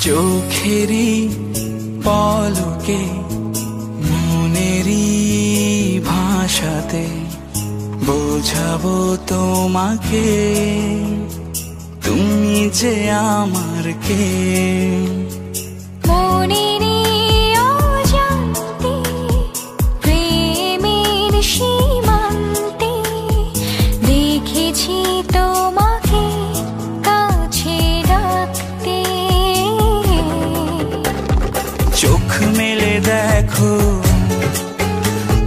চোখেরই পলকে মনেরই ভাষাতে বোঝাবো তোমাকে, তুমি যে আমার কে। চোখ মেলে দেখো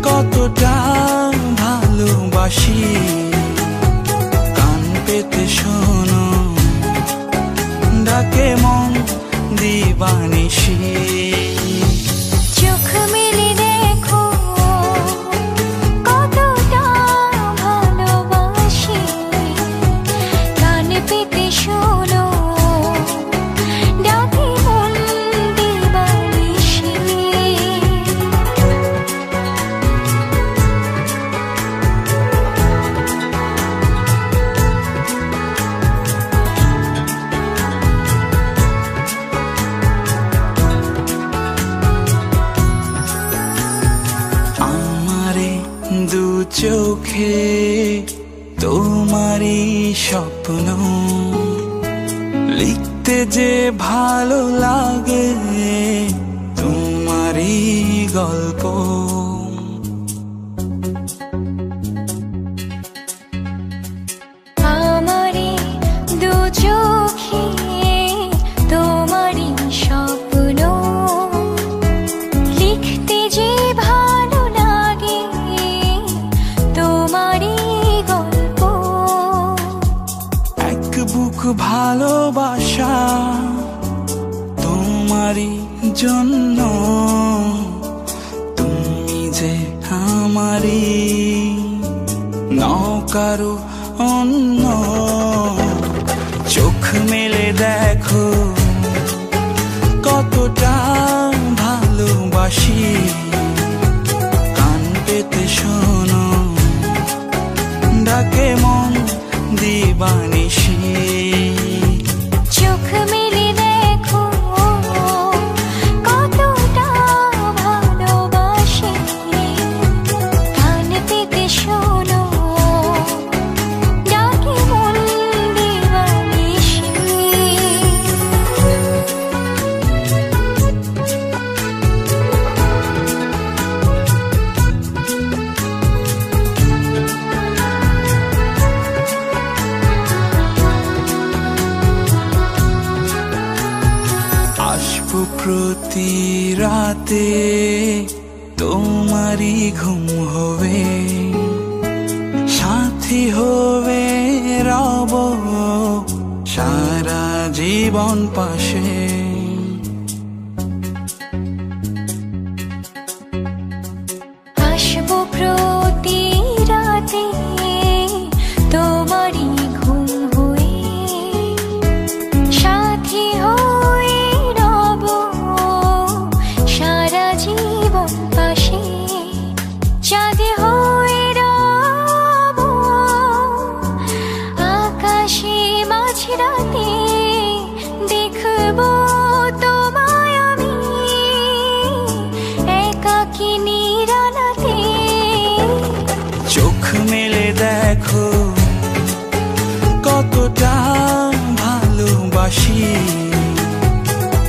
কতটা ভালোবাসি, কান পেতে শোনো ডাকে মন দিবানিশি। চোখ মেলে দেখো কতটা ভালোবাসি, কান পেতে শোনো ডাকে মন দিবানিশি। দু চোখে তোমারই স্বপ্ন লিখতে যে ভালো লাগে, তোমারই গল্প। আমারই দু চোখে তোমারই স্বপ্ন লিখতে যে ভালো লাগে, তোমারই গল্প। এক বুক ভালোবাসা তোমারই জন্য, তুমি যে আমারই নৌকারো অন্য। চোখ মেলে দেখো কতটা ভালোবাসি, কান পেতে শোনো ডাকে মন দিবানিশি। চোখ মেলে দেখো কতটা ভালোবাসি, কান পেতে শোনো ডাকে মন দিবানিশি। আসবো প্রতি রাতে তোমারই ঘুম হবে, সাথী হবে রব সারা জীবন পাশে। আসবো প্রতি রাতে তোমারই ঘুম হয়ে, সাথী হয়ে রব সারা জীবন পাশে। চাঁদ হয়ে রব আকাশে মাঝরাতে, দেখবো তোমায় আমি একাকী নিরালাতে। চোখ মেলে দেখো কতটা ভালোবাসি,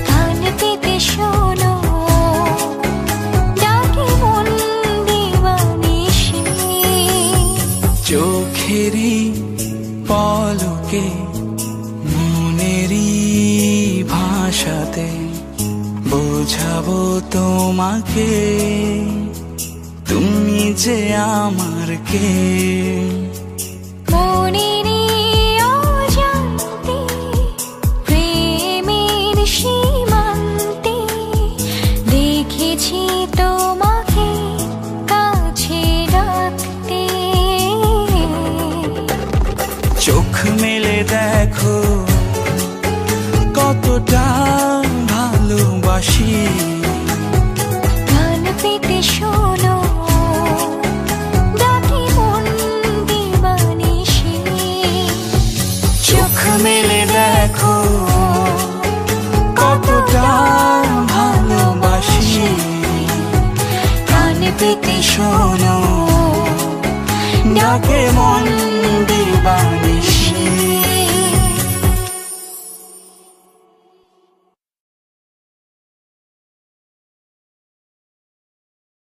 কান পেতে শোনো ডাকে মন দিবানিশি। চোখেরই পলকে মনেরই ভাষাতে বোঝাবো তোমাকে, তুমি যে আমার কে। মনেরই অজান্তে প্রেমের সীমান্তে দেখেছি তোমাকে কাছে রাখতে। চোখ মেলে দেখো কতটা ভালোবাসি, কান পেতে শোনো ডাকে মন দিবানিশি। চোখ মেলে দেখো কতটা থাকে মন